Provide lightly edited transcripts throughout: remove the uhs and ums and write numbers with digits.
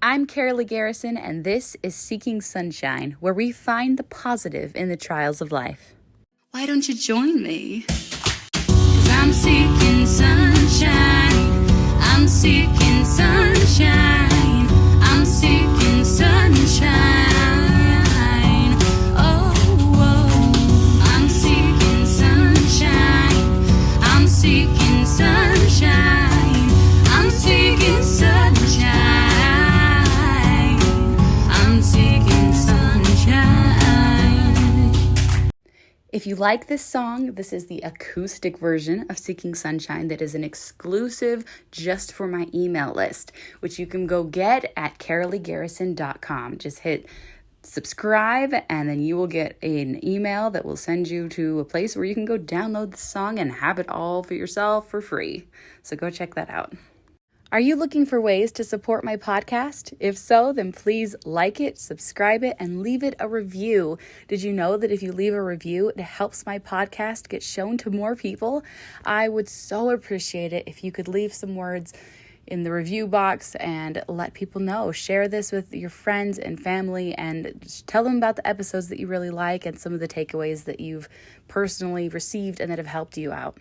I'm Karaleigh Garrison, and this is Seeking Sunshine, where we find the positive in the trials of life. Why don't you join me? 'Cause I'm seeking sunshine. I'm seeking sunshine. I'm seeking sunshine. Oh, oh. I'm seeking sunshine. I'm seeking sunshine. I'm seeking sunshine. I'm seeking sunshine. If you like this song, this is the acoustic version of Seeking Sunshine that is an exclusive just for my email list, which you can go get at KaraleighGarrison.com. Just hit subscribe, and then you will get an email that will send you to a place where you can go download the song and have it all for yourself for free. So go check that out. Are you looking for ways to support my podcast? If so, then please like it, subscribe it, and leave it a review. Did you know that if you leave a review, it helps my podcast get shown to more people? I would so appreciate it if you could leave some words in the review box and let people know. Share this with your friends and family and just tell them about the episodes that you really like and some of the takeaways that you've personally received and that have helped you out.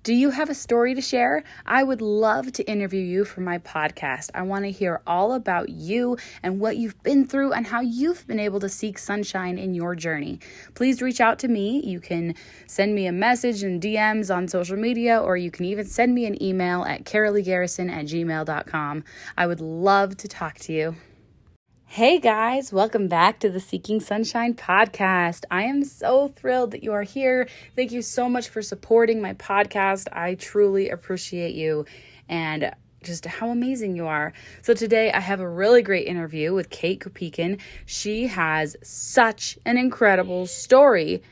Do you have a story to share? I would love to interview you for my podcast. I want to hear all about you and what you've been through and how you've been able to seek sunshine in your journey. Please reach out to me. You can send me a message in DMs on social media, or you can even send me an email at KaraleighGarrison@gmail.com. I would love to talk to you. Hey guys, welcome back to the Seeking Sunshine podcast. I am so thrilled that you are here. Thank you so much for supporting my podcast. I truly appreciate you and just how amazing you are. So today I have a really great interview with Kate Kopeikin. She has such an incredible story.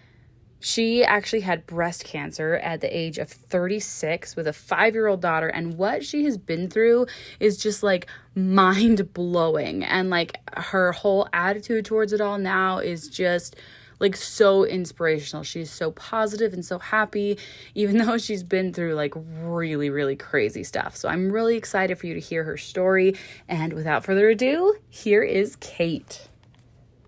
She actually had breast cancer at the age of 36 with a 5-year-old daughter, and what she has been through is just like mind-blowing, and like her whole attitude towards it all now is just like so inspirational. She's so positive and so happy, even though she's been through like really, really crazy stuff. So I'm really excited for you to hear her story, and without further ado, here is Kate.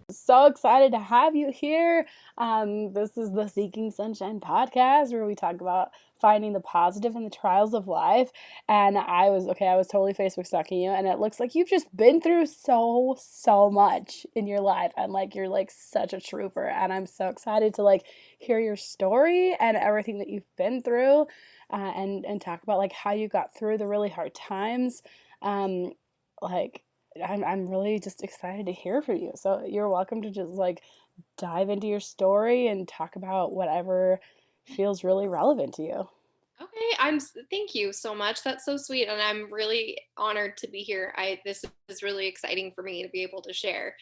So excited to have you here. This is the Seeking Sunshine podcast, where we talk about finding the positive in the trials of life. And I was totally Facebook stalking you, and it looks like you've just been through so much in your life, and like you're like such a trooper. And I'm so excited to like hear your story and everything that you've been through, and talk about like how you got through the really hard times. I'm really just excited to hear from you. So you're welcome to just like dive into your story and talk about whatever feels really relevant to you. Okay, thank you so much. That's so sweet, and I'm really honored to be here. This is really exciting for me to be able to share.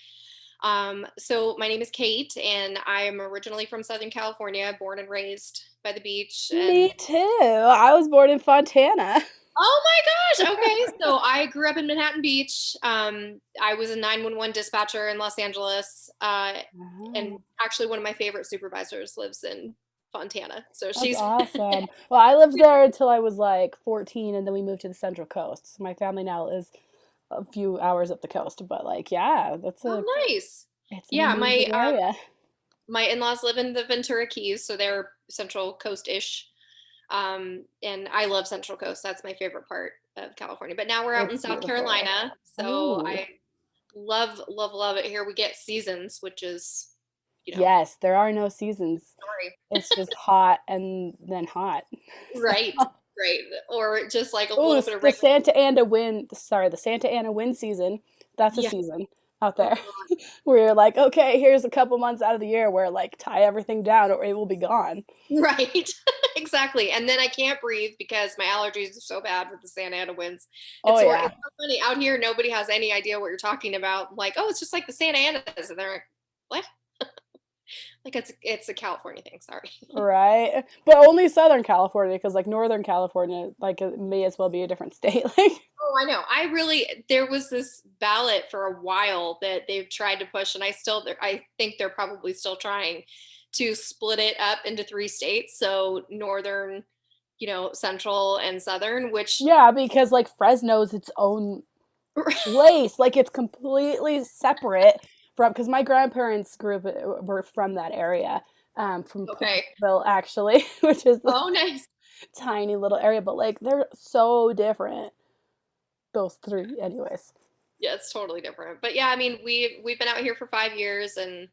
So my name is Kate, and I'm originally from Southern California, born and raised by the beach. Me And too. I was born in Fontana. oh my gosh, okay. So I grew up in Manhattan Beach. I was a 911 dispatcher in Los Angeles, and Oh, actually one of my favorite supervisors lives in Fontana. So that's she's awesome. Well, I lived there until I was like 14, and then we moved to the Central Coast. So my family now is a few hours up the coast, but like, yeah, oh nice. it's an Yeah, amazing area. my in-laws live in the Ventura Keys, so they're Central Coast-ish. And I love Central Coast. That's my favorite part of California. But now we're out It's in South beautiful. Carolina, so Oh, I love it here. We get seasons, which is, you know, yes, there are no seasons. story. It's just hot and then hot. Right, So, right. Or just like a oh, little bit of rain. The Santa Ana wind season. That's a Yeah. season out Oh there God. where you're like, okay, here's a couple months out of the year where like tie everything down or it will be gone. Right. Exactly. And then I can't breathe because my allergies are so bad with the Santa Ana winds. Oh It's yeah. so funny. Out here, nobody has any idea what you're talking about. I'm like, oh, it's just like the Santa Anas. And they're like, what? Like it's a California thing. Sorry. Right. But only Southern California, because like Northern California, like it may as well be a different state. Like, Oh, I know. There was this ballot for a while that they've tried to push, and I think they're probably still trying to split it up into 3 states. So northern, central and southern, which, yeah, because like Fresno's its own place. Like it's completely separate from, because my grandparents were from that area, from Okay. Placerville actually, which is a Oh, nice. tiny little area, but like they're so different. Those three, anyways. Yeah, it's totally different. But yeah, I mean, we've been out here for 5 years and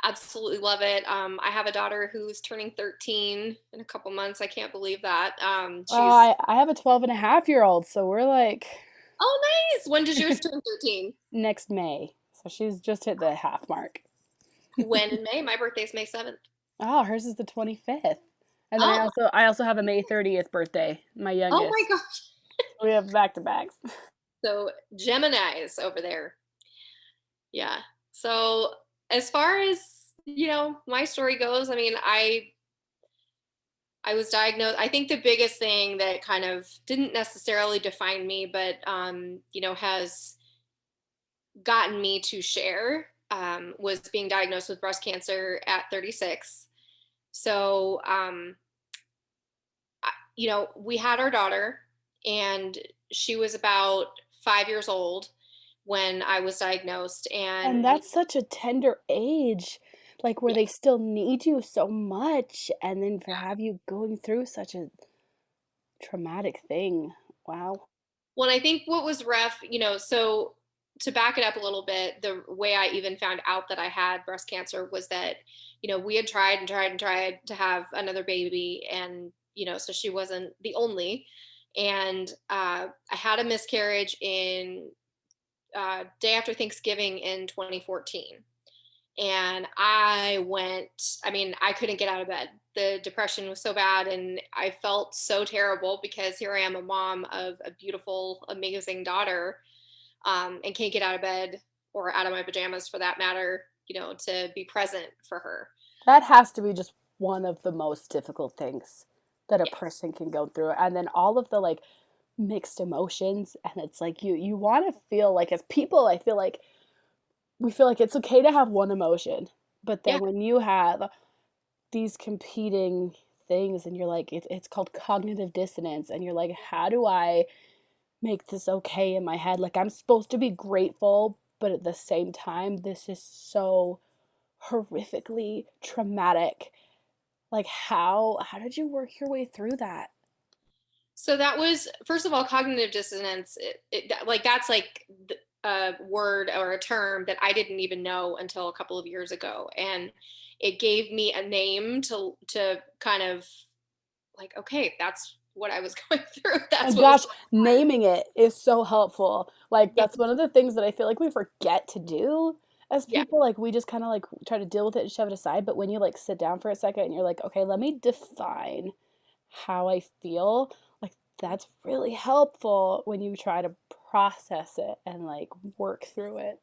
absolutely love it. I have a daughter who's turning 13 in a couple months. I can't believe that. She's I have a 12-and-a-half-year-old, so we're like Oh, nice. When does yours turn 13? next May. So she's just hit the half mark. When in May? My birthday's May 7th. Oh, hers is the 25th. And then I Oh, also I also have a May 30th birthday, my oh my youngest. gosh. So we have back to backs. So Gemini's over there. Yeah. So as far as, my story goes, I mean, I was diagnosed. I think the biggest thing that kind of didn't necessarily define me, but has gotten me to share, was being diagnosed with breast cancer at 36. So, we had our daughter, and she was about 5 years old when I was diagnosed, And and that's such a tender age, like where yeah, they still need you so much, and then for have you going through such a traumatic thing. Wow. well, I think what was rough, so to back it up a little bit, the way I even found out that I had breast cancer was that, we had tried and tried and tried to have another baby, and, so she wasn't the only. And I had a miscarriage in day after Thanksgiving in 2014. And I mean, I couldn't get out of bed. The depression was so bad, and I felt so terrible because here I am, a mom of a beautiful, amazing daughter, and can't get out of bed or out of my pajamas for that matter, to be present for her. That has to be just one of the most difficult things that a Yeah. person can go through. And then all of the like mixed emotions, and it's like you want to feel like, as people, I feel like we feel like it's okay to have one emotion. But then Yeah. when you have these competing things and you're like it's called cognitive dissonance, and you're like, how do I make this okay in my head? Like I'm supposed to be grateful, but at the same time this is so horrifically traumatic. Like how did you work your way through that? So that was, first of all, cognitive dissonance. Like that's like a word or a term that I didn't even know until a couple of years ago, and it gave me a name to kind of like, okay, that's what I was going through. That's And what was gosh, going on. naming it is so helpful. Like Yeah, that's one of the things that I feel like we forget to do as yeah, people. Like we just kind of like try to deal with it and shove it aside. But when you like sit down for a second and you're like, okay, let me define how I feel, like that's really helpful when you try to process it and like work through it.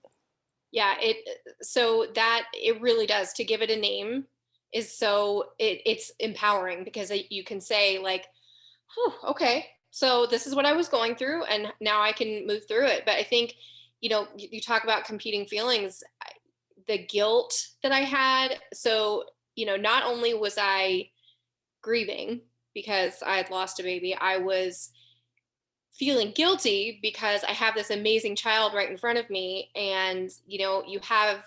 yeah. So that it really does, to give it a name is so it's empowering because you can say like, "Whew, okay, so this is what I was going through, and now I can move through it." But I think, you talk about competing feelings, the guilt that I had. So, not only was I grieving because I had lost a baby, I was feeling guilty because I have this amazing child right in front of me. And, you have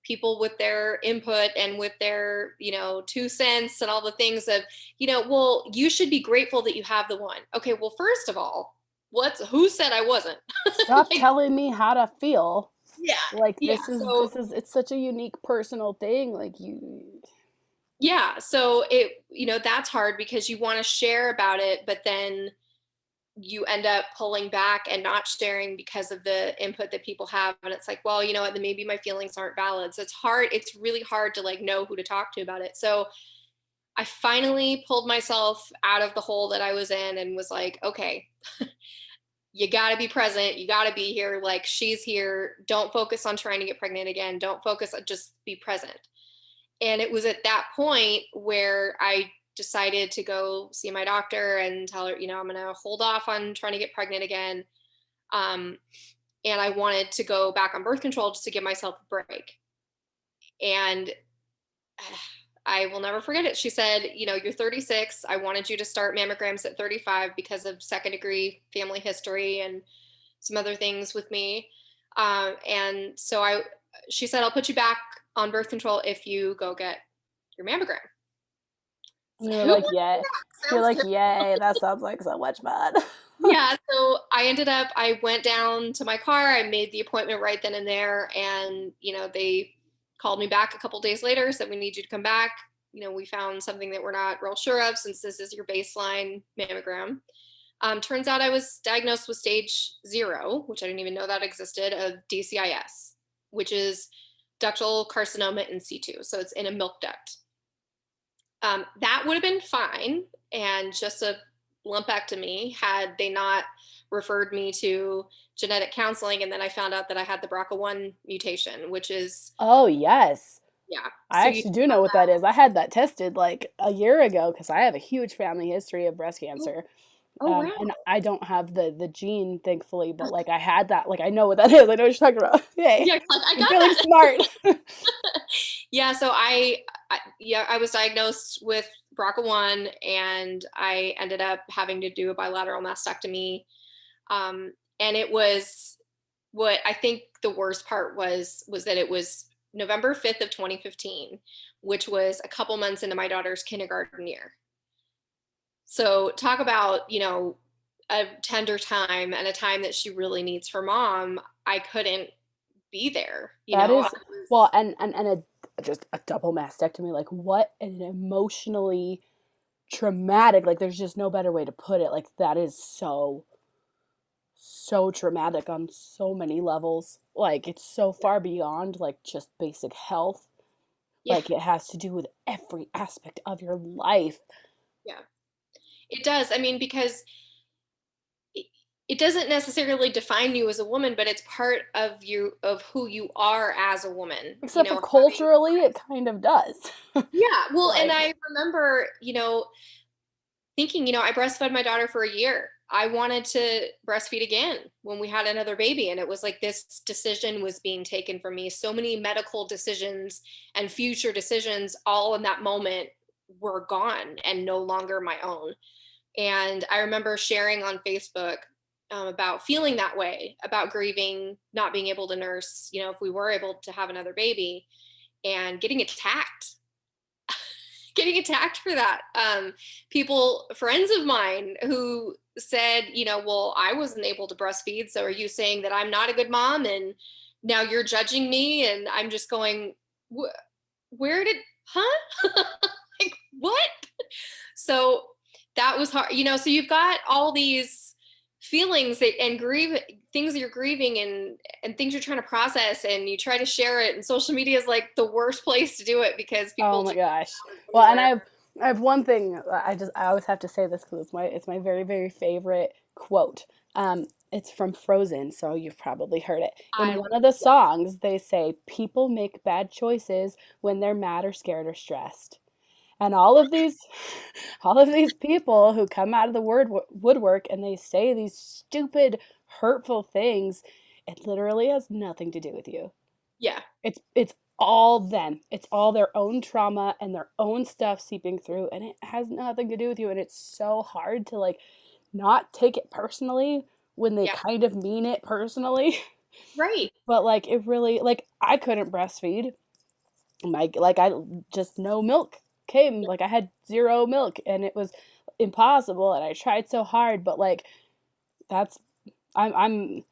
people with their input and with their, 2 cents and all the things of, well, you should be grateful that you have the one. Okay, well, first of all, who said I wasn't? Stop Like, telling me how to feel. yeah, Like yeah. So this is it's such a unique personal thing. Like you yeah, so that's hard because you want to share about it, but then you end up pulling back and not sharing because of the input that people have, and it's like, well, you know what, then maybe my feelings aren't valid. So it's really hard to like know who to talk to about it. So I finally pulled myself out of the hole that I was in and was like, okay, you got to be present, you got to be here, like she's here, don't focus on trying to get pregnant again, don't focus on, just be present. And it was at that point where I decided to go see my doctor and tell her, I'm going to hold off on trying to get pregnant again. Um, and I wanted to go back on birth control just to give myself a break. And I will never forget it. She said, you're 36. I wanted you to start mammograms at 35 because of second degree family history. And, some other things with me. And so she said, I'll put you back on birth control if you go get your mammogram. And So you're who like, wants yeah. that? You're Sounds like, good. yay, that sounds like so much fun. Yeah, so I went down to my car, I made the appointment right then and there, and they called me back a couple days later, said we need you to come back. We found something that we're not real sure of since this is your baseline mammogram. Turns out I was diagnosed with stage 0, which I didn't even know that existed, of DCIS, which is ductal carcinoma in situ. So it's in a milk duct. That would have been fine and just a lumpectomy had they not referred me to genetic counseling. And then I found out that I had the BRCA1 mutation, which is, Oh, yes. yeah. I So you actually do know what that is. I had that tested like a year ago because I have a huge family history of breast oh, cancer. oh wow. And I don't have the gene, thankfully, but like I had that. Like I know what that is. I know what you're talking about. Yay. Yeah, like, I I'm got feeling that. smart. Yeah, so I was diagnosed with BRCA1 and I ended up having to do a bilateral mastectomy. And it was, what I think the worst part was that it was November 5th of 2015, which was a couple months into my daughter's kindergarten year. So talk about, a tender time and a time that she really needs her mom. I couldn't be there, That I is, well, was, and just a double mastectomy. Like what an emotionally traumatic. Like there's just no better way to put it. Like that is so traumatic on so many levels. Like it's so far beyond like just basic health. yeah, Like it has to do with every aspect of your life. yeah, it does. I mean, because it, it doesn't necessarily define you as a woman, but it's part of of who you are as a woman, Except for having, culturally, it kind of does. yeah. Well, and Like, I remember, thinking, I breastfed my daughter for a year. I wanted to breastfeed again when we had another baby. And it was like this decision was being taken from me. So many medical decisions and future decisions all in that moment were gone and no longer my own. And I remember sharing on Facebook about feeling that way, about grieving, not being able to nurse, if we were able to have another baby, and getting attacked for that. Friends of mine who said, well, I wasn't able to breastfeed. So are you saying that I'm not a good mom? And now you're judging me. And I'm just going, where did, huh? Like, what? So that was hard, so you've got all these feelings and things that you're grieving and things you're trying to process, and you try to share it, and social media is like the worst place to do it because oh people my just gosh. Well, and anywhere. I have one thing. I always have to say this because it's my very very favorite quote. It's from Frozen, so you've probably heard it. In I one of the songs, they say, "People make bad choices when they're mad or scared or stressed." And all of these people who come out of the woodwork and they say these stupid, hurtful things, it literally has nothing to do with you. yeah, It's all them. It's all their own trauma and their own stuff seeping through, and it has nothing to do with you. And it's so hard to like not take it personally when they yeah, kind of mean it personally. right, But like it really, like I couldn't breastfeed. I just no milk came. Like I had zero milk and it was impossible, and I tried so hard, but like that's I'm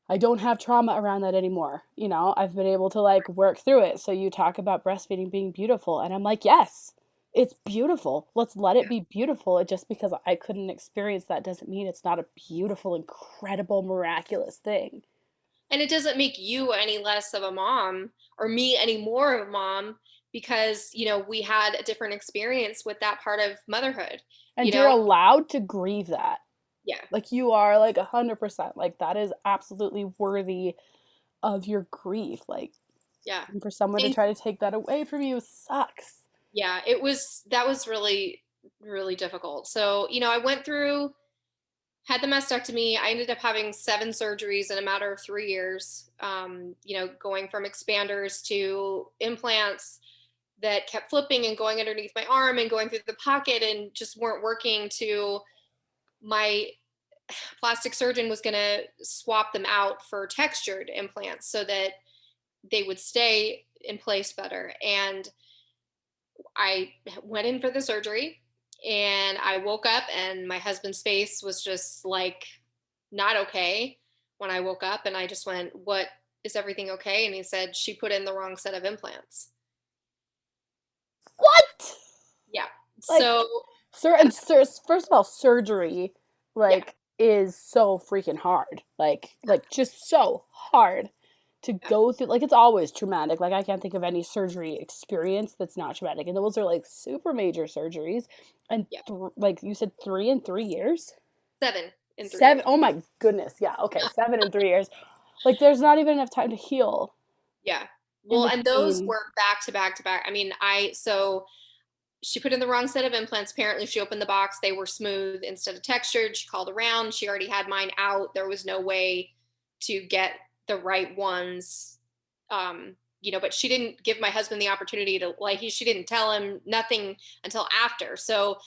I don't have trauma around that anymore. I've been able to like work through it. So you talk about breastfeeding being beautiful, and I'm like, yes, it's beautiful. Let's let it yeah. be beautiful. Just because I couldn't experience that doesn't mean it's not a beautiful, incredible, miraculous thing. And it doesn't make you any less of a mom or me any more of a mom because we had a different experience with that part of motherhood. you And you're know allowed to grieve that. yeah, Like you are like 100%. Like that is absolutely worthy of your grief. Like, yeah. and for someone to And try to take that away from you sucks. yeah, that was really, really difficult. So, I went through, had the mastectomy. I ended up having 7 surgeries in a matter of 3 years, going from expanders to implants that kept flipping and going underneath my arm and going through the pocket and just weren't working, to my plastic surgeon was going to swap them out for textured implants so that they would stay in place better. And I went in for the surgery, and I woke up and my husband's face was just like not okay when I woke up, and I just went, "What, is everything okay?" And he said, "She put in the wrong set of implants." What? Yeah. Like, So, first of all, surgery, yeah, like, is so freaking hard. Like just so hard to yeah, go through. Like, it's always traumatic. Like, I can't think of any surgery experience that's not traumatic. And those are like super major surgeries. And yeah. like you said, 3 in 3 years? 7 in 3 Seven. years. Oh my goodness. Yeah. Okay. 7 in 3 years. Like, there's not even enough time to heal Yeah. in Well, and those between. were back to back to back. I mean, so she put in the wrong set of implants. Apparently, she opened the box. They were smooth instead of textured. She called around. She already had mine out. There was no way to get the right ones. But she didn't give my husband the opportunity to, like, she didn't tell him nothing until after. So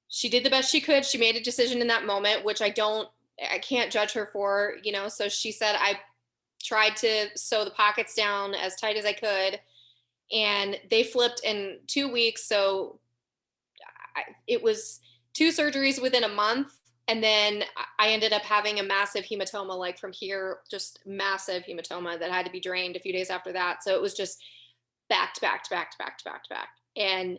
she did the best she could. She made a decision in that moment, which I can't judge her for, So she said, I tried to sew the pockets down as tight as I could, and they flipped in 2 weeks. So it was 2 surgeries within a month. And then I ended up having a massive hematoma, like from here, just massive hematoma that had to be drained a few days after that. So it was just back to back to back to back to back to back. And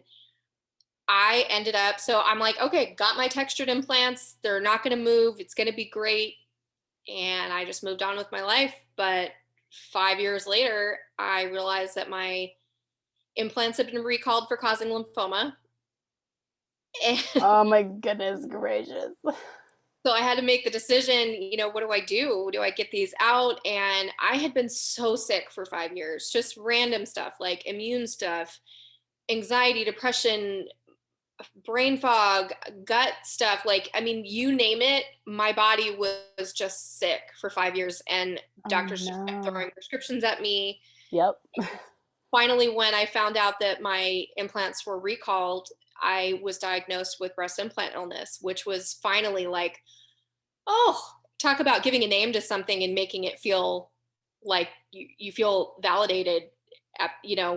I ended up, so I'm like, okay, got my textured implants. They're not going to move. It's going to be great. And I just moved on with my life. But 5 years later, I realized that my implants had been recalled for causing lymphoma. And Oh my goodness gracious. so I had to make the decision, what do I do? Do I get these out? And I had been so sick for 5 years, just random stuff like immune stuff, anxiety, depression, brain fog, gut stuff. Like, I mean, you name it, my body was just sick for 5 years. And Oh doctors just kept no. throwing prescriptions at me. Yep. Finally, when I found out that my implants were recalled, I was diagnosed with breast implant illness, which was finally like, oh, talk about giving a name to something and making it feel like you feel validated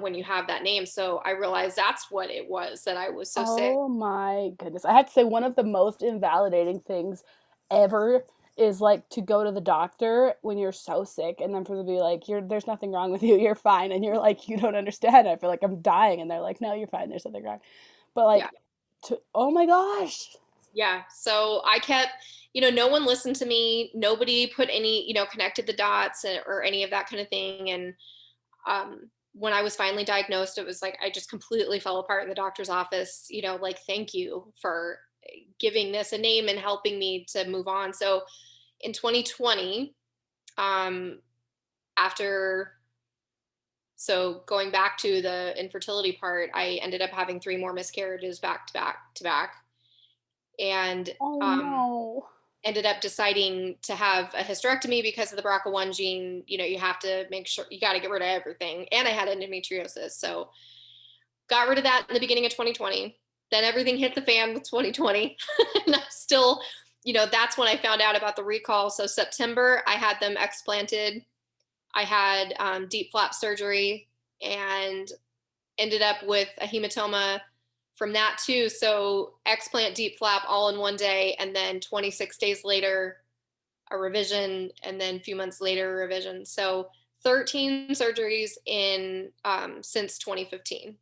when you have that name. So I realized that's what it was, that I was so sick. Oh my goodness. I have to say, one of the most invalidating things ever is like to go to the doctor when you're so sick and then for them to be like, there's nothing wrong with you, you're fine. And you're like, you don't understand. I feel like I'm dying. And they're like, no, you're fine, there's nothing wrong. But Yeah. like, oh my gosh. Yeah. So I kept, no one listened to me. Nobody put any, connected the dots or any of that kind of thing. And when I was finally diagnosed, it was like I just completely fell apart in the doctor's office, like, thank you for giving this a name and helping me to move on. So in 2020, um, after, so going back to the infertility part, I ended up having 3 more miscarriages back to back to back. And Oh no. ended up deciding to have a hysterectomy because of the BRCA1 gene. You have to make sure you got to get rid of everything. And I had endometriosis. So got rid of that in the beginning of 2020. Then everything hit the fan with 2020. And I'm still, that's when I found out about the recall. So September, I had them explanted. I had deep flap surgery and ended up with a hematoma from that too. So explant, deep flap all in one day. And then 26 days later, a revision. And then a few months later, a revision. So 13 surgeries in since 2015.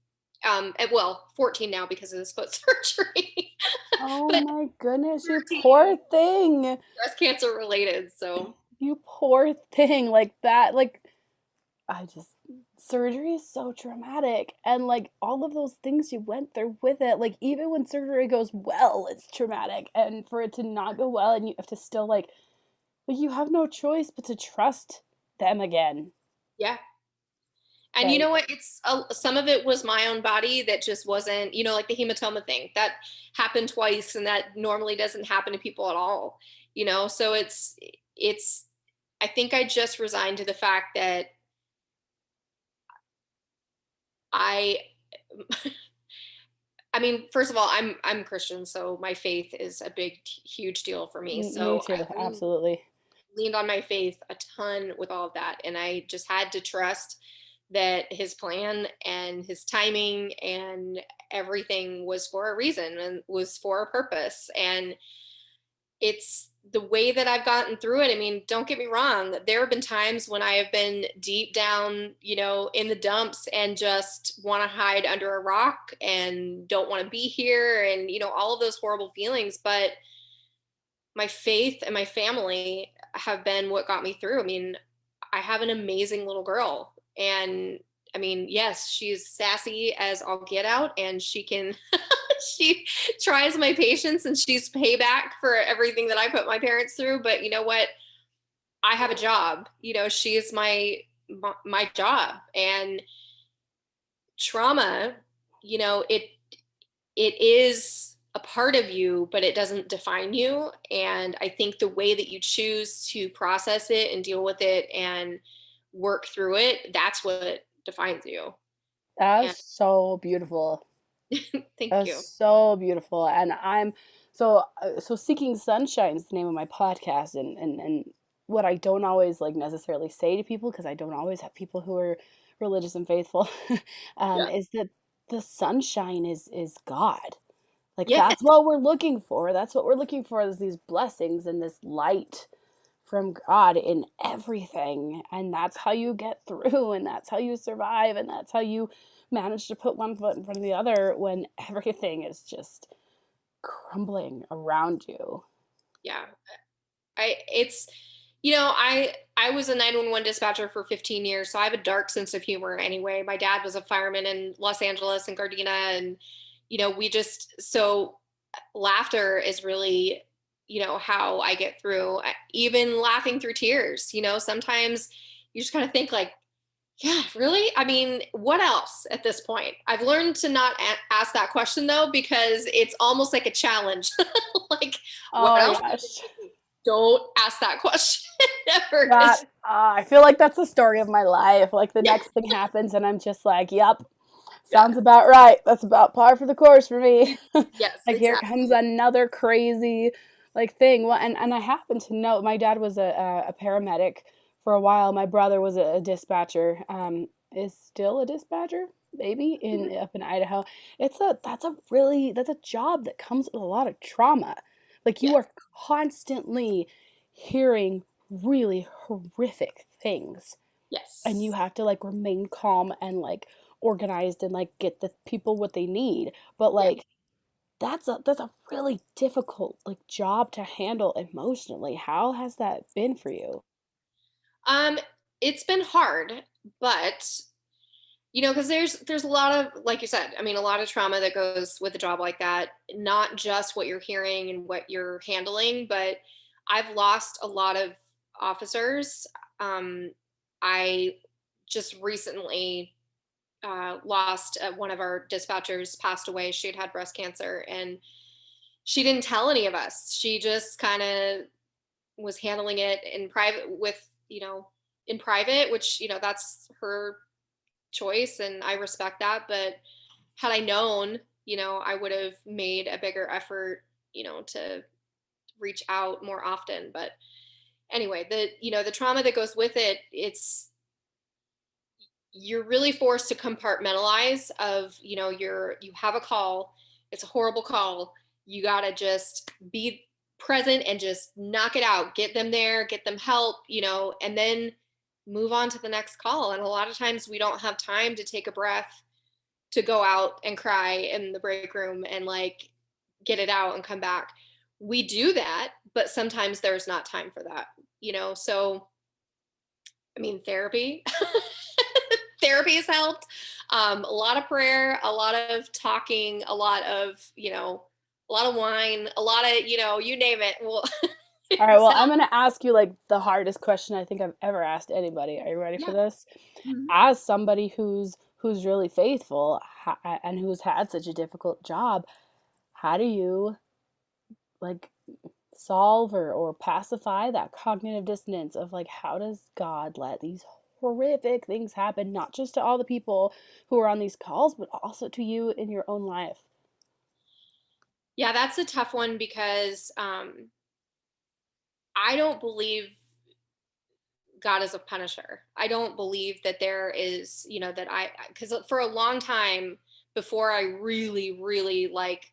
14 now because of this foot surgery. Oh But my goodness, you 13 poor thing. breast cancer related. So You poor thing. Like that. Like, I just, surgery is so traumatic. And like all of those things you went through with it, like even when surgery goes well, it's traumatic. And for it to not go well and you have to still like you have no choice but to trust them again. yeah. And you know Like, what? It's some of it was my own body that just wasn't, like the hematoma thing that happened twice, and that normally doesn't happen to people at all. So it's. I think I just resigned to the fact that I I mean, first of all, I'm Christian, so my faith is a big, huge deal for me. Me So I too, absolutely. leaned on my faith a ton with all of that, and I just had to trust that his plan and his timing and everything was for a reason and was for a purpose. And it's the way that I've gotten through it. I mean, don't get me wrong. There have been times when I have been deep down, in the dumps and just want to hide under a rock and don't want to be here and, all of those horrible feelings. But my faith and my family have been what got me through. I mean, I have an amazing little girl. And I mean, yes, she's sassy as all get out, and she can she tries my patience, and she's payback for everything that I put my parents through. But you know what? I have a job. She is my job. And trauma, it is a part of you, but it doesn't define you. And I think the way that you choose to process it and deal with it and work through it, that's what defines you. And That's so beautiful. thank That's you. so beautiful. And so Seeking Sunshine is the name of my podcast, and what I don't always like necessarily say to people, because I don't always have people who are religious and faithful, Yeah. is that the sunshine is God. Like Yes. that's what we're looking for. That's what we're looking for, is these blessings and this light from God in everything. And that's how you get through, and that's how you survive, and that's how you manage to put one foot in front of the other when everything is just crumbling around you. Yeah. It's, I was a 911 dispatcher for 15 years, so I have a dark sense of humor anyway. My dad was a fireman in Los Angeles and Gardena, and, so laughter is really, how I get through, even laughing through tears. Sometimes you just kind of think like, yeah, really? I mean, what else at this point? I've learned to not ask that question though, because it's almost like a challenge. Like, what Oh my else? gosh. Don't ask that question ever. That I feel like that's the story of my life. Like the next thing happens and I'm just like, yep, Yeah. sounds about right. That's about par for the course for me. Yes, Like here comes exactly. another crazy like thing. Well, and I happen to know my dad was a paramedic for a while. My brother was a dispatcher. Is still a dispatcher, maybe in up in Idaho. That's a job that comes with a lot of trauma. Like you Yes. are constantly hearing really horrific things, and you Yes. have to like remain calm and like organized and like get the people what they need. But Yeah. like that's a really difficult like job to handle emotionally. How has that been for you? Um, it's been hard, but because there's a lot of, like you said, I mean, a lot of trauma that goes with a job like that. Not just what you're hearing and what you're handling, but I've lost a lot of officers. I just recently lost one of our dispatchers passed away. She had breast cancer, and she didn't tell any of us. She just kind of was handling it in private in private, which, that's her choice and I respect that. But had I known, I would have made a bigger effort, to reach out more often. But anyway, the trauma that goes with it, you're really forced to compartmentalize of, you have a call, it's a horrible call. You got to just be present and just knock it out, get them there, get them help, and then move on to the next call. And a lot of times we don't have time to take a breath, to go out and cry in the break room and like get it out and come back. We do that, but sometimes there's not time for that, so I mean, therapy has helped. A lot of prayer, a lot of talking, a lot of, a lot of wine, a lot of, you name it. Well, All right, well, so I'm going to ask you like the hardest question I think I've ever asked anybody. Are you ready for yeah. this? Mhm. As somebody who's really faithful and who's had such a difficult job, how do you like solve or pacify that cognitive dissonance of like how does God let these horrific things happen, not just to all the people who are on these calls, but also to you in your own life? Yeah, that's a tough one because I don't believe God is a punisher. I don't believe that there is, that because for a long time before I really, really like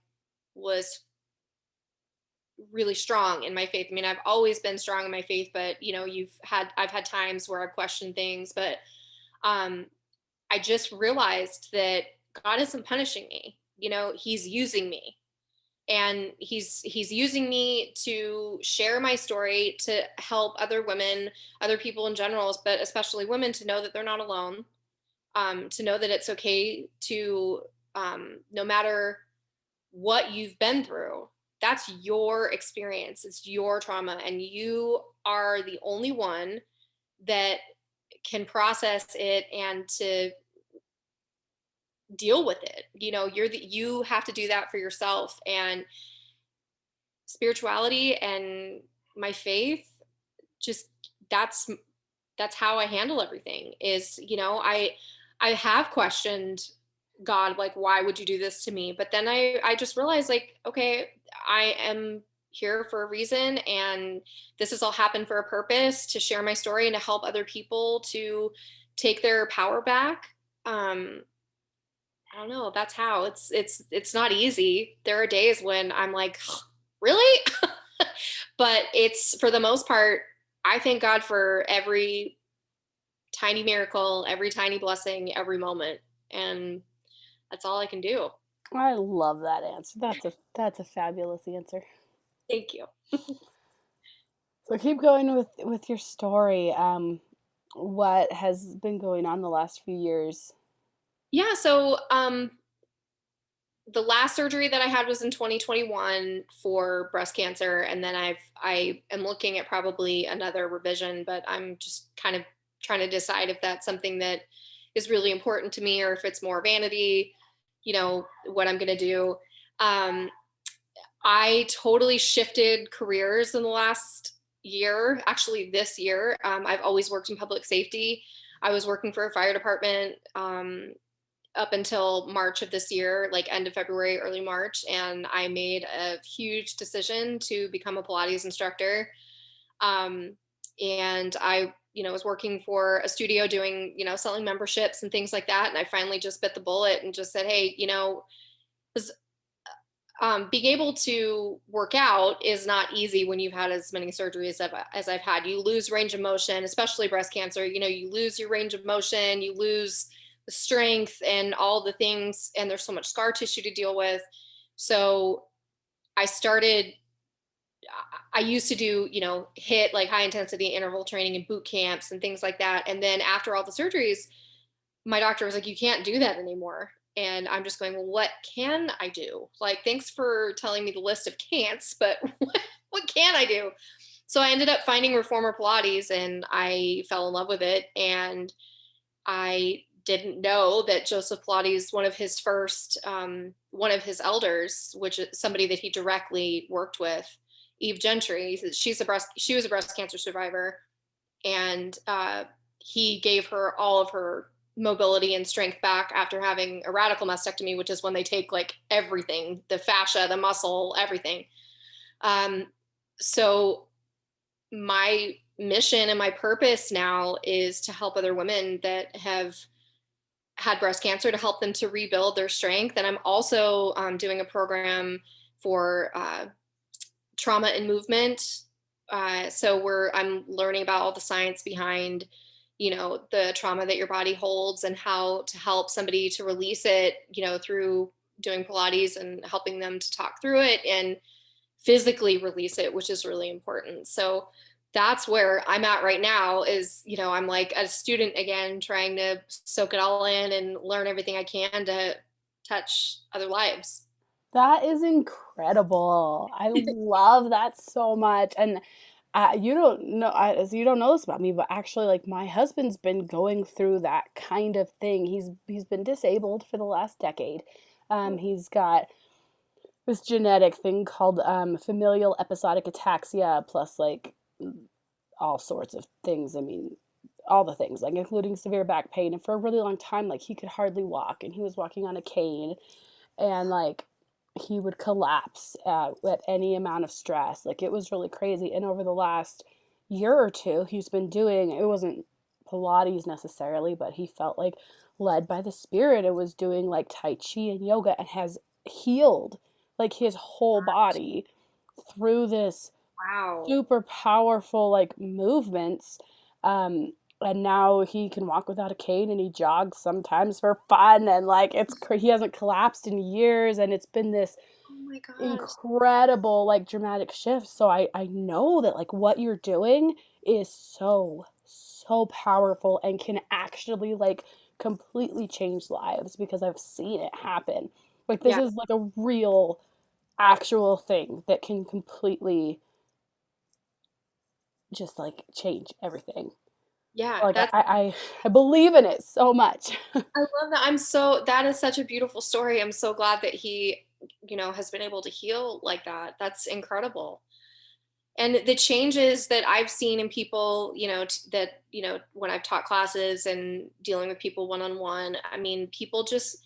was really strong in my faith. I mean, I've always been strong in my faith, but I've had times where I've questioned things, but um, I just realized that God isn't punishing me. He's using me, and he's using me to share my story to help other women, other people in general, but especially women, to know that they're not alone, to know that it's okay to, no matter what you've been through, that's your experience, it's your trauma, and you are the only one that can process it and to deal with it. You have to do that for yourself. And spirituality and my faith, just that's that's how I handle everything. Is I have questioned God, like, why would you do this to me? But then I just realized, like, okay, I am here for a reason, and this has all happened for a purpose, to share my story and to help other people to take their power back. um I don't know, that's how. It's not easy. There are days when I'm like, really? But it's, for the most part, I thank God for every tiny miracle, every tiny blessing, every moment. And that's all I can do. I love that answer. That's a fabulous answer. Thank you. So keep going with your story. What has been going on the last few years? Yeah. So, the last surgery that I had was in 2021 for breast cancer. And then I am looking at probably another revision, but I'm just kind of trying to decide if that's something that is really important to me, or if it's more vanity, what I'm going to do. Um, I totally shifted careers in the last year, actually this year. I've always worked in public safety. I was working for a fire department, up until March of this year, like end of February, early March. And I made a huge decision to become a Pilates instructor. Um, and I, was working for a studio doing, selling memberships and things like that. And I finally just bit the bullet and just said, hey, 'cause, being able to work out is not easy when you've had as many surgeries as I've had. You lose range of motion, especially breast cancer. You lose your range of motion, you lose the strength and all the things, and there's so much scar tissue to deal with. So I started, I used to do, hit like high intensity interval training and boot camps and things like that. And then after all the surgeries, my doctor was like, you can't do that anymore. And I'm just going, well, what can I do? Like, thanks for telling me the list of can'ts, but what can I do? So I ended up finding Reformer Pilates, and I fell in love with it. And I didn't know that Joseph Pilates, one of his elders, which is somebody that he directly worked with, Eve Gentry, she was a breast cancer survivor. And he gave her all of her mobility and strength back after having a radical mastectomy, which is when they take like everything, the fascia, the muscle, everything. Um, so my mission and my purpose now is to help other women that have had breast cancer, to help them to rebuild their strength. And I'm also doing a program for trauma and movement. So I'm learning about all the science behind, the trauma that your body holds, and how to help somebody to release it, through doing Pilates and helping them to talk through it and physically release it, which is really important. So that's where I'm at right now. Is, I'm like a student again, trying to soak it all in and learn everything I can to touch other lives. That is incredible. I love that so much. And you don't know, you don't know this about me, but actually, like my husband's been going through that kind of thing. He's been disabled for the last decade. He's got this genetic thing called familial episodic ataxia, plus like all sorts of things. I mean, all the things, like including severe back pain. And for a really long time, like he could hardly walk, and he was walking on a cane, and like he would collapse at any amount of stress. Like, it was really crazy. And over the last year or two, he's been doing, it wasn't Pilates necessarily, but he felt like led by the spirit and was doing like Tai Chi and yoga, and has healed like his whole body through this Wow. super powerful like movements. um and now he can walk without a cane, and he jogs sometimes for fun, and like he hasn't collapsed in years, and it's been this Oh my gosh. incredible like dramatic shift. So I know that like what you're doing is so powerful and can actually like completely change lives, because I've seen it happen. Like, this Yeah. is like a real actual thing that can completely just like change everything. Yeah. Like, I believe in it so much. I love that. That is such a beautiful story. I'm so glad that he, has been able to heal like that. That's incredible. And the changes that I've seen in people, that, when I've taught classes and dealing with people one on one, I mean, people just,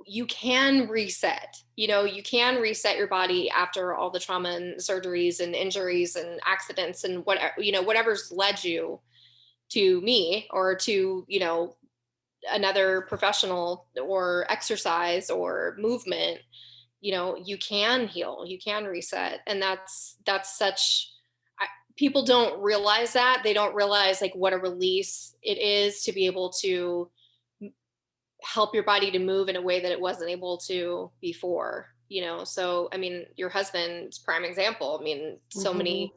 you can reset, you can reset your body after all the trauma and surgeries and injuries and accidents and whatever, whatever's led you to me or to, another professional or exercise or movement. You can heal, you can reset. And that's such, people don't realize that. They don't realize like what a release it is to be able to help your body to move in a way that it wasn't able to before. So I mean, your husband's prime example. I mean, so Hmm. many,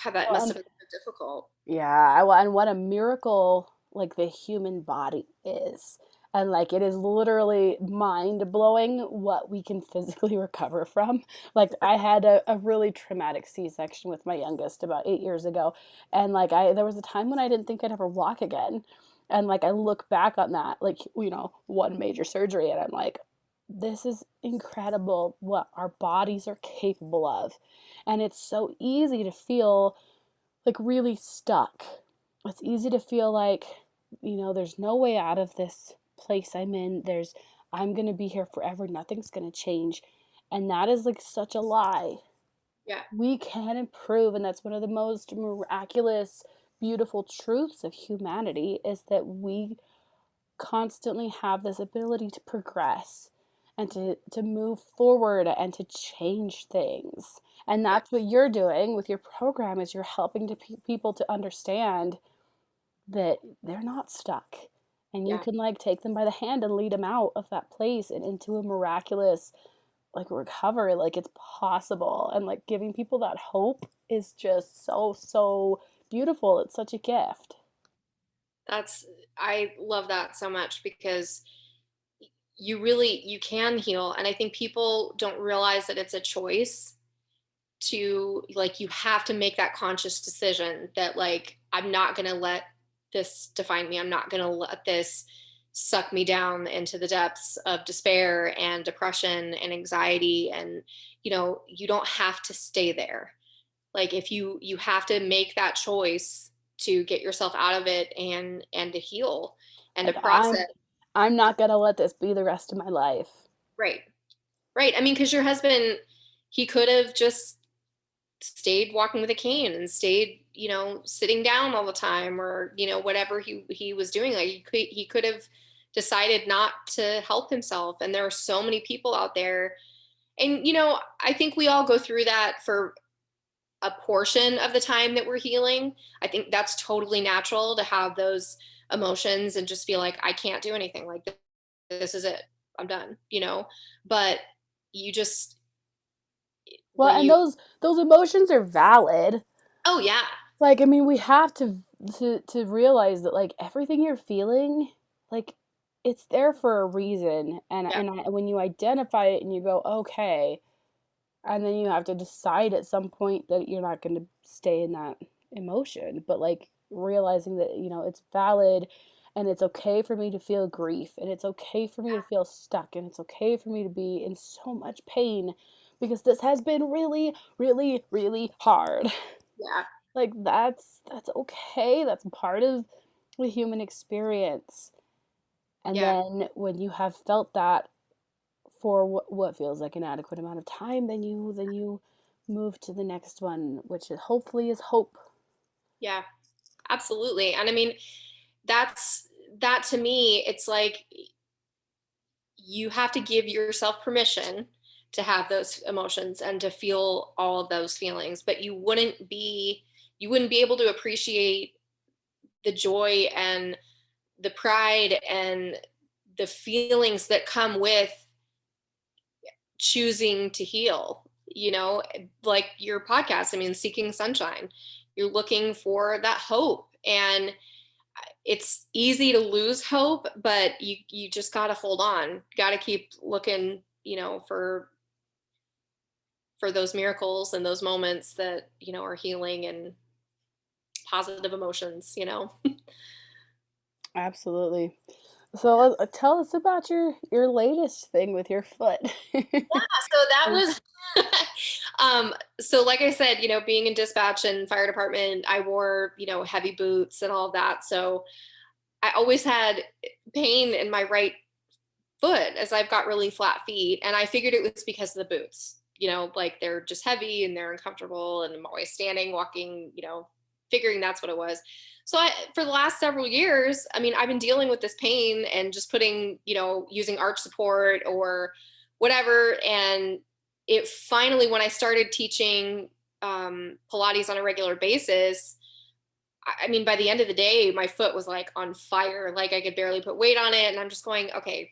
God, that Well, must and have been so difficult. yeah, and what a miracle like the human body is. And like, it is literally mind blowing what we can physically recover from. Like, I had a really traumatic C-section with my youngest about 8 years ago. And like, there was a time when I didn't think I'd ever walk again. And like, I look back on that, like, one major surgery, and I'm like, this is incredible what our bodies are capable of. And it's so easy to feel like really stuck. It's easy to feel like, there's no way out of this place I'm in. I'm going to be here forever. Nothing's going to change. And that is like such a lie. Yeah. We can improve. And that's one of the most miraculous, beautiful truths of humanity, is that we constantly have this ability to progress and to move forward and to change things. And Yeah. that's what you're doing with your program, is you're helping people to understand that they're not stuck, and you Yeah. can like take them by the hand and lead them out of that place and into a miraculous like recovery. Like, it's possible, and like giving people that hope is just so beautiful. It's such a gift. That's I love that so much because you can heal. And I think people don't realize that it's a choice to, like, you have to make that conscious decision that, like, I'm not going to let this define me. I'm not going to let this suck me down into the depths of despair and depression and anxiety. And you don't have to stay there. Like, if you have to make that choice to get yourself out of it and to heal and to Like, process. I'm not gonna let this be the rest of my life. Right. Right. I mean, because your husband, he could have just stayed walking with a cane and stayed, sitting down all the time, or, whatever he was doing. Like, he could have decided not to help himself. And there are so many people out there. And, I think we all go through that for a portion of the time that we're healing. I think that's totally natural to have those emotions and just feel like I can't do anything. Like, this is it. I'm done, but you just, Well, when and you, those emotions are valid. oh yeah, Like, I mean, we have to realize that like everything you're feeling, like, it's there for a reason. And yeah, when you identify it and you go, okay, and then you have to decide at some point that you're not going to stay in that emotion, but like realizing that, it's valid, and it's okay for me to feel grief, and it's okay for me to feel stuck, and it's okay for me to be in so much pain, because this has been really really hard. yeah, Like, that's okay. That's part of the human experience. And yeah, then when you have felt that, for what feels like an adequate amount of time, then you move to the next one, which hopefully is hope. Yeah, absolutely. And I mean, that's that to me, it's like you have to give yourself permission to have those emotions and to feel all of those feelings, but you wouldn't be able to appreciate the joy and the pride and the feelings that come with choosing to heal, like your podcast. I mean, Seeking Sunshine, you're looking for that hope, and it's easy to lose hope, but you just got to hold on, got to keep looking, for those miracles and those moments that, are healing and positive emotions. Absolutely. So tell us about your latest thing with your foot. So that was so like I said, being in dispatch and fire department, I wore, heavy boots and all of that. So I always had pain in my right foot as I've got really flat feet. And I figured it was because of the boots, like they're just heavy and they're uncomfortable. And I'm always standing, walking, figuring that's what it was. So for the last several years, I mean, I've been dealing with this pain and just putting, using arch support or whatever. And it finally, when I started teaching Pilates on a regular basis, I mean, by the end of the day, my foot was like on fire. Like I could barely put weight on it. And I'm just going, okay,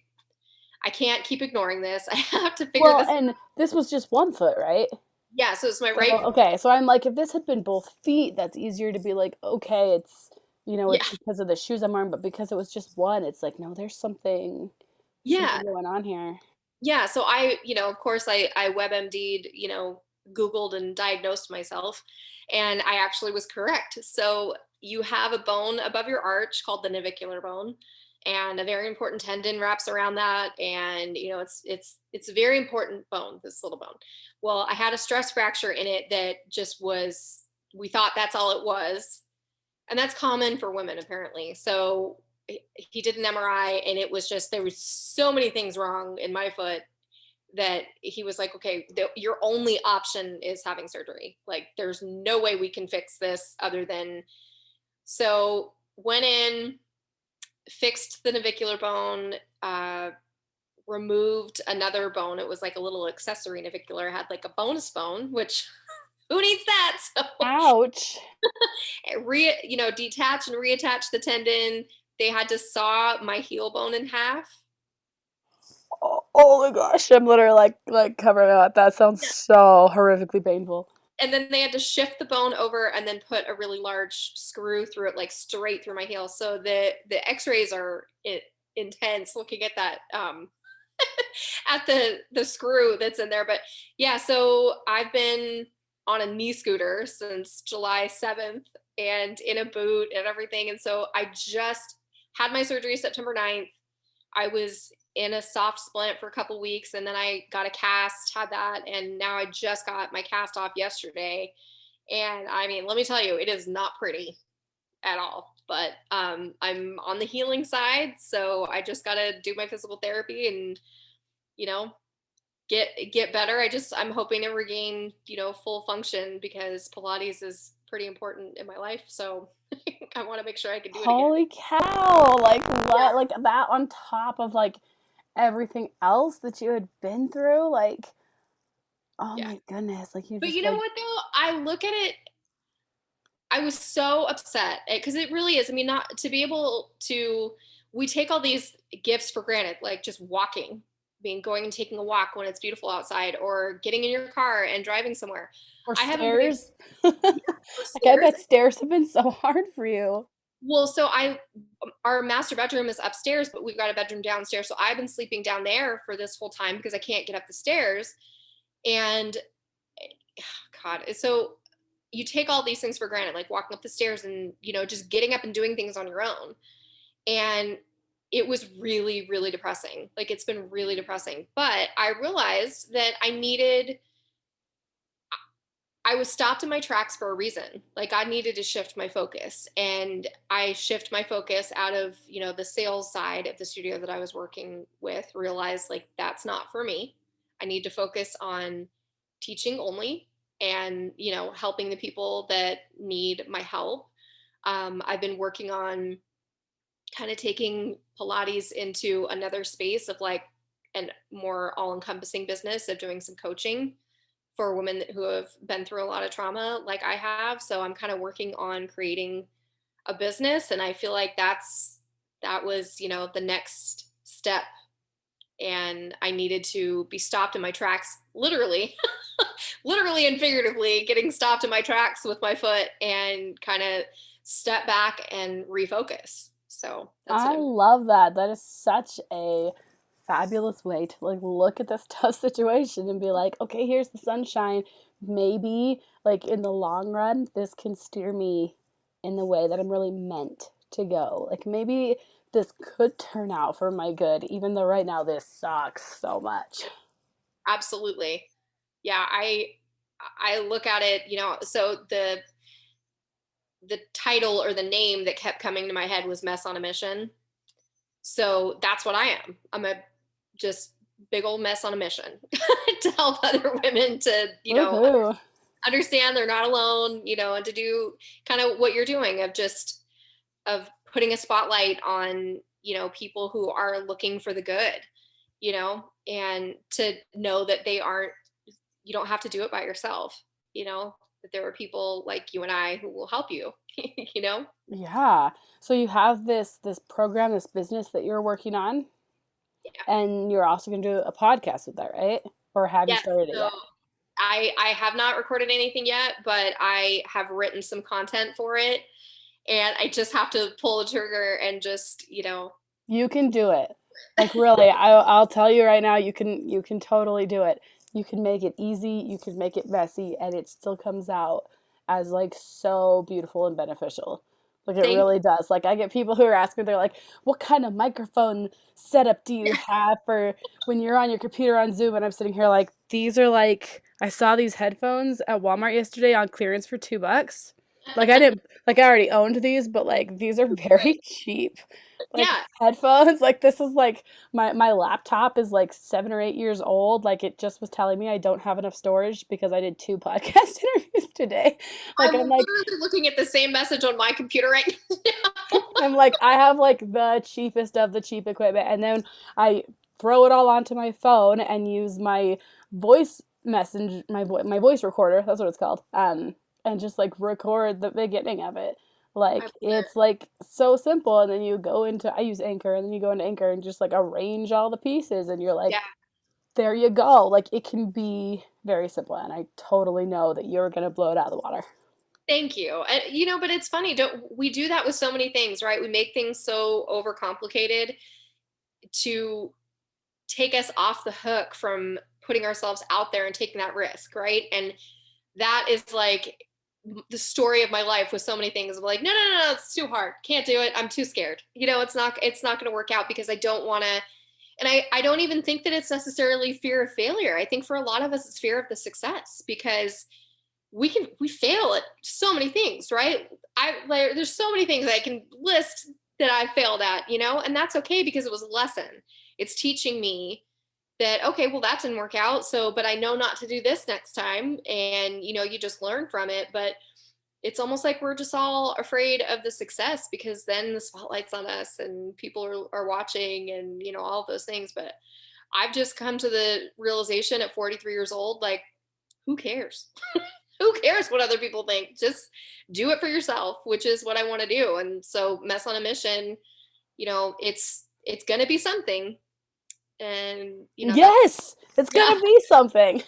I can't keep ignoring this. I have to figure Well, this. and this was just one foot, right? Yeah. So it's my So, right. okay, so I'm like, if this had been both feet, that's easier to be like, okay, Yeah. it's because of the shoes I'm wearing, but because it was just one, it's like, no, Yeah. something going on here. Yeah. So of course I WebMD'd, Googled and diagnosed myself, and I actually was correct. So you have a bone above your arch called the navicular bone, and a very important tendon wraps around that. And, it's a very important bone, this little bone. Well, I had a stress fracture in it that we thought that's all it was. And that's common for women apparently. So he did an MRI, and it was just, there was so many things wrong in my foot that he was like, okay, your only option is having surgery. Like there's no way we can fix this other than, so went in, fixed the navicular bone, removed another bone. It was like a little accessory navicular, had like a bonus bone, which who needs that? So Ouch. detach and reattach the tendon. They had to saw my heel bone in half. Oh my gosh, I'm literally like covering up. That sounds Yeah. so horrifically painful. And then they had to shift the bone over and then put a really large screw through it, like straight through my heel. So the x-rays are intense looking at that, at the screw that's in there. But yeah, so I've been on a knee scooter since July 7th and in a boot and everything. And so I just had my surgery September 9th. I was in a soft splint for a couple weeks, and then I got a cast, had that, and now I just got my cast off yesterday. And I mean, let me tell you, it is not pretty at all. But I'm on the healing side, so I just got to do my physical therapy and, you know, get better. I'm hoping to regain, full function, because Pilates is pretty important in my life. So I want to make sure I can do it again. Holy cow! Like Yeah. what? Like that on top of like everything else that you had been through? Like, oh Yeah. my goodness! Like you But you just know like, what though? I look at it, I was so upset because it really is. I mean, not to be able to, we take all these gifts for granted, like just walking, being going and taking a walk when it's beautiful outside, or getting in your car and driving somewhere. or I have a great, stairs. for Like I stairs. bet stairs have been so hard for you. Well, our master bedroom is upstairs, but we've got a bedroom downstairs. So I've been sleeping down there for this whole time because I can't get up the stairs. And God, so you take all these things for granted, like walking up the stairs and, just getting up and doing things on your own. And it was really, really depressing. Like it's been really depressing. But I realized that I was stopped in my tracks for a reason. Like I needed to shift my focus, and I shift my focus out of, the sales side of the studio that I was working with, realized like that's not for me. I need to focus on teaching only, and, helping the people that need my help. I've been working on kind of taking Pilates into another space of like a more all encompassing business of doing some coaching for women who have been through a lot of trauma like I have. So I'm kind of working on creating a business, and I feel like that was, the next step, and I needed to be stopped in my tracks, literally, literally and figuratively getting stopped in my tracks with my foot and kind of step back and refocus. So that's what I I'm. love that. That is such a fabulous way to like look at this tough situation and be like, okay, here's the sunshine. Maybe like in the long run, this can steer me in the way that I'm really meant to go. Like maybe this could turn out for my good, even though right now this sucks so much. Absolutely. Yeah, I look at it, so the title or the name that kept coming to my head was Mess on a Mission. So that's what I am. I'm a just big old mess on a mission to help other women to, Woohoo. understand they're not alone, and to do kind of what you're doing of just of putting a spotlight on, people who are looking for the good, and to know that you don't have to do it by yourself, that there are people like you and I who will help you, you know? Yeah. So you have this program, this business that you're working on, Yeah. and you're also going to do a podcast with that, right? Or have you Yes. started it So yet? I have not recorded anything yet, but I have written some content for it, and I just have to pull the trigger and just, You can do it. Like really, I'll tell you right now, you can totally do it. You can make it easy, you can make it messy, and it still comes out as like so beautiful and beneficial. Like it thank really does. Like I get people who are asking, they're like, "What kind of microphone setup do you have for when you're on your computer on Zoom?" And I'm sitting here like, "These are like I saw these headphones at Walmart yesterday on clearance for $2." Like I didn't like I already owned these, but like these are very Right. cheap. Like Yeah. headphones, like this is like my laptop is like 7 or 8 years old. Like it just was telling me I don't have enough storage because I did 2 podcast interviews today. Like I'm I'm like literally looking at the same message on my computer right now. I'm like I have like the cheapest of the cheap equipment, and then I throw it all onto my phone and use my voice message my voice recorder. That's what it's called. And just like record the beginning of it. I Like love it. it's like so simple, and then you go into I use Anchor, and then you go into Anchor and just like arrange all the pieces, and you're like, Yeah. there you go. Like it can be very simple, and I totally know that you're gonna blow it out of the water. Thank you. And but it's funny, don't we do that with so many things, right? We make things so overcomplicated to take us off the hook from putting ourselves out there and taking that risk, right? And that is like the story of my life with so many things. I'm like, no, no, no, no, it's too hard. Can't do it. I'm too scared. It's not going to work out because I don't want to. And I don't even think that it's necessarily fear of failure. I think for a lot of us, it's fear of the success because we fail at so many things, right? There's so many things I can list that I failed at, and that's okay because it was a lesson. It's teaching me that, okay, well, that didn't work out, so but I know not to do this next time, and you just learn from it. But it's almost like we're just all afraid of the success because then the spotlight's on us and people are watching, and all of those things. But I've just come to the realization at 43 years old, like, who cares? Who cares what other people think? Just do it for yourself, which is what I want to do. And so Mess on a Mission, it's going to be something. And that's. Yes, it's Yeah. gonna be something.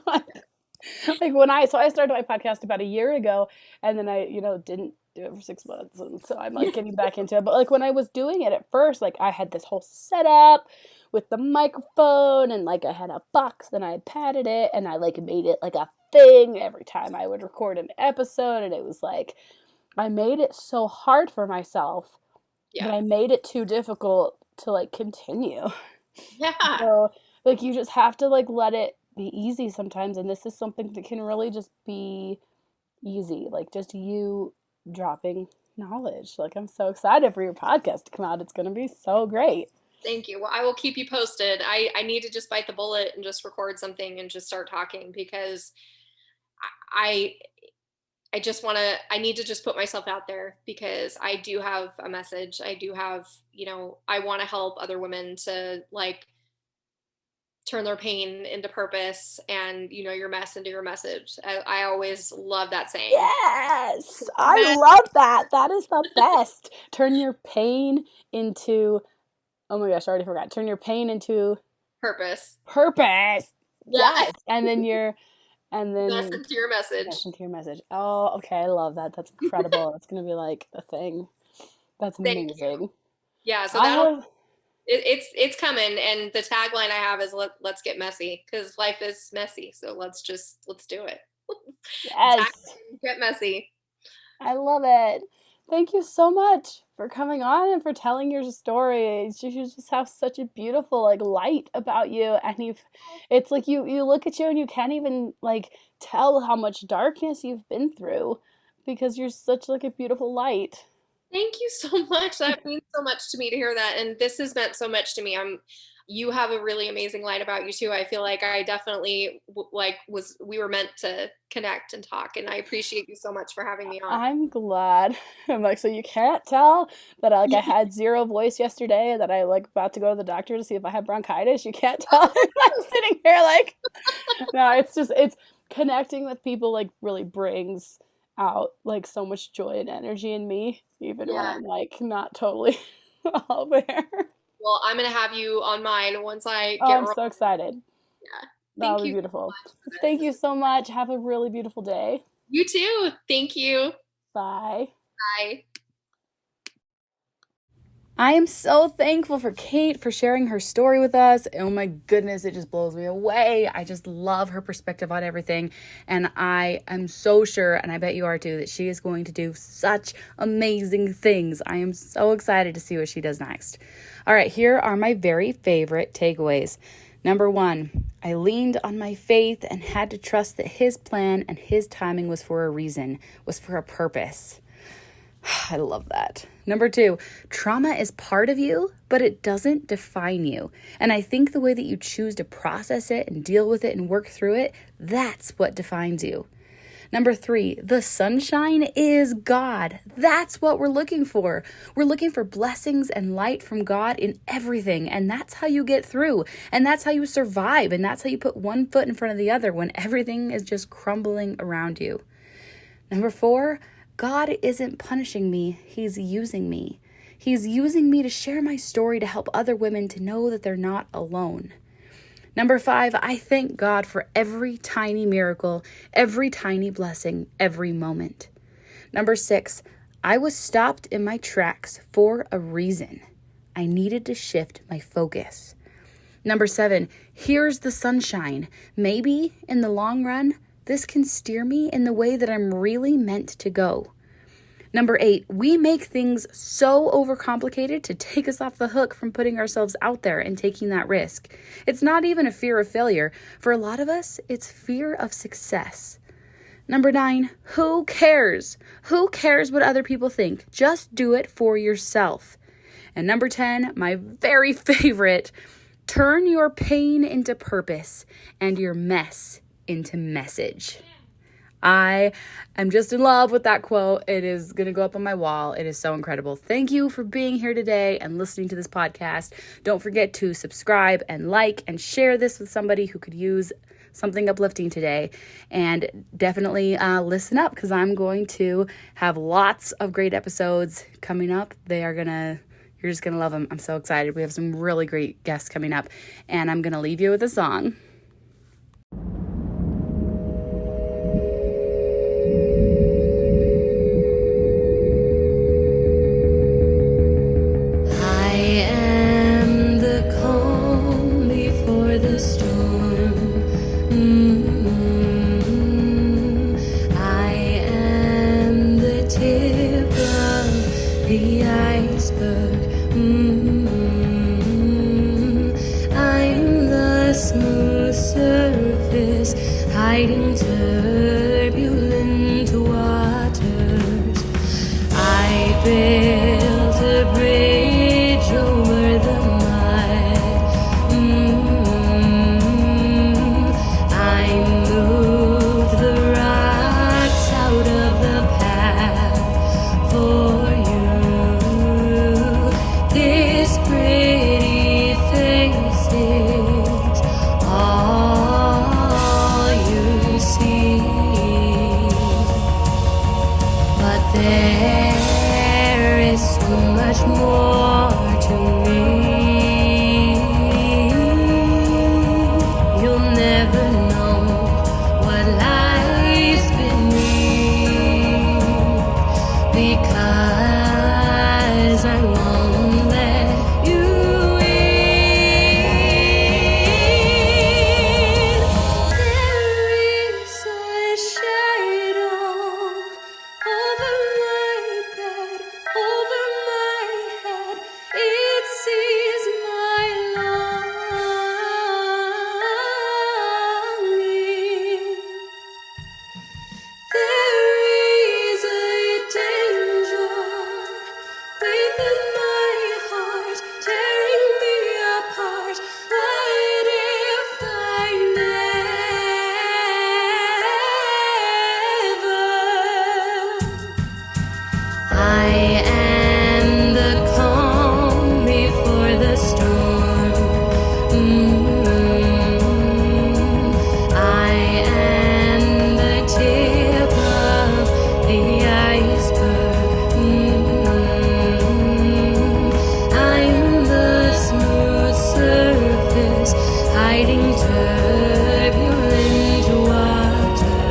Like I started my podcast about a year ago, and then I didn't do it for 6 months, and so I'm like getting back into it. But like when I was doing it at first, like I had this whole setup with the microphone, and like I had a box, and I padded it, and I like made it like a thing every time I would record an episode, and it was like I made it so hard for myself, but Yeah. I made it too difficult to like continue. Yeah. So like you just have to like let it be easy sometimes, and this is something that can really just be easy, like just you dropping knowledge. Like, I'm so excited for your podcast to come out. It's going to be so great. Thank you. Well, I will keep you posted. I need to just bite the bullet and just record something and just start talking, because I I need to just put myself out there, because I do have a message. I do have, I want to help other women to like turn their pain into purpose, and your mess into your message. I always love that saying. Yes, I love that. That is the best. Turn your pain into, oh my gosh, I already forgot. Turn your pain into purpose. Purpose. Yeah. Yes. And then mess into your message. Mess into your message. Oh, okay. I love that. That's incredible. It's gonna be like a thing. That's amazing. Yeah. So it's coming, and the tagline I have is let's get messy, because life is messy. So let's do it. Yes. Get messy. I love it. Thank you so much for coming on and for telling your story. You just have such a beautiful like light about you, and it's like you look at you and you can't even like tell how much darkness you've been through, because you're such like a beautiful light. Thank you so much. That means so much to me to hear that, and this has meant so much to me. You have a really amazing light about you too. I feel like I definitely we were meant to connect and talk, and I appreciate you so much for having me on. I'm glad. I'm like, so you can't tell that I had zero voice yesterday, and that I like about to go to the doctor to see if I have bronchitis. You can't tell. I'm sitting here like, no, it's connecting with people like really brings out like so much joy and energy in me, even when I'm like not totally all there. Well, I'm going to have you on mine once I get I'm so excited. Yeah. That'll be beautiful. Thank you so much. Have a really beautiful day. You too. Thank you. Bye. Bye. I am so thankful for Kate for sharing her story with us. Oh my goodness, it just blows me away. I just love her perspective on everything. And I am so sure, and I bet you are too, that she is going to do such amazing things. I am so excited to see what she does next. All right, here are my very favorite takeaways. Number 1, I leaned on my faith and had to trust that his plan and his timing was for a reason, was for a purpose. I love that. Number 2, trauma is part of you, but it doesn't define you. And I think the way that you choose to process it and deal with it and work through it, that's what defines you. Number 3, the sunshine is God. That's what we're looking for. We're looking for blessings and light from God in everything. And that's how you get through. And that's how you survive. And that's how you put one foot in front of the other when everything is just crumbling around you. Number 4, God isn't punishing me, He's using me. He's using me to share my story to help other women to know that they're not alone. Number 5, I thank God for every tiny miracle, every tiny blessing, every moment. Number 6, I was stopped in my tracks for a reason. I needed to shift my focus. Number 7, here's the sunshine. Maybe in the long run, this can steer me in the way that I'm really meant to go. Number 8, we make things so overcomplicated to take us off the hook from putting ourselves out there and taking that risk. It's not even a fear of failure. For a lot of us, it's fear of success. Number 9, who cares? Who cares what other people think? Just do it for yourself. And number 10, my very favorite, turn your pain into purpose and your mess into message. I am just in love with that quote. It is going to go up on my wall. It is so incredible. Thank you for being here today and listening to this podcast. Don't forget to subscribe and like and share this with somebody who could use something uplifting today. And definitely listen up, because I'm going to have lots of great episodes coming up. You're just going to love them. I'm so excited. We have some really great guests coming up. And I'm going to leave you with a song. I'm the smooth surface. hiding turbulent waters. I built a bridge over the mud. I moved the rocks out of the path for you. This pretty face is all you see, but there is so much more to me. You'll never know what lies beneath, because I won't let you in. There is a shadow over my bed, over my head. It sees my longing. There is a danger within my heart, tearing me apart. What if I never? I am the calm before the storm. I am the tip of the iceberg. I'm the smooth surface hiding turbulent water.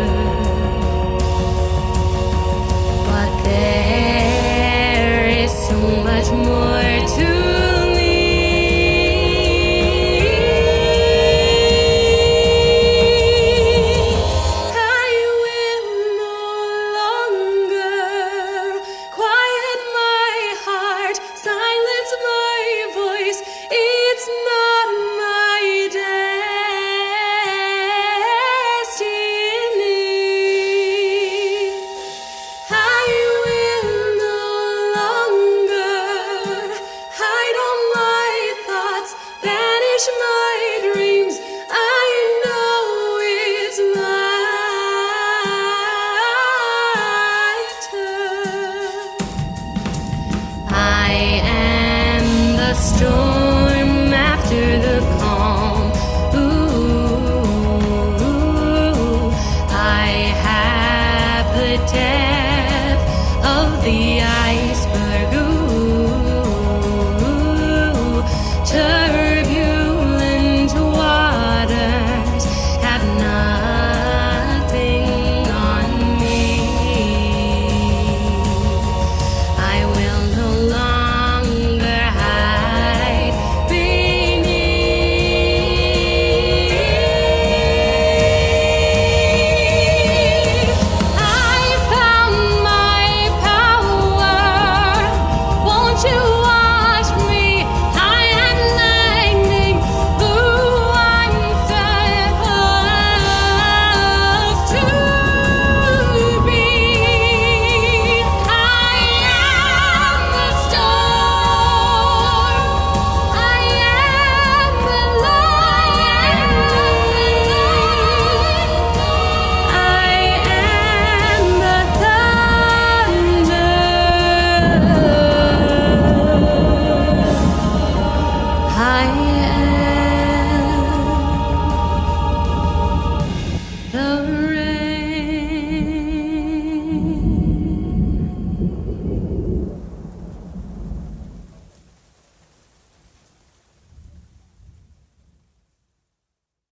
But there is so much more to me. I will no longer quiet my heart, silence my voice. It's not my destiny. I will no longer hide all my thoughts, banish my dreams. I know it's my turn. I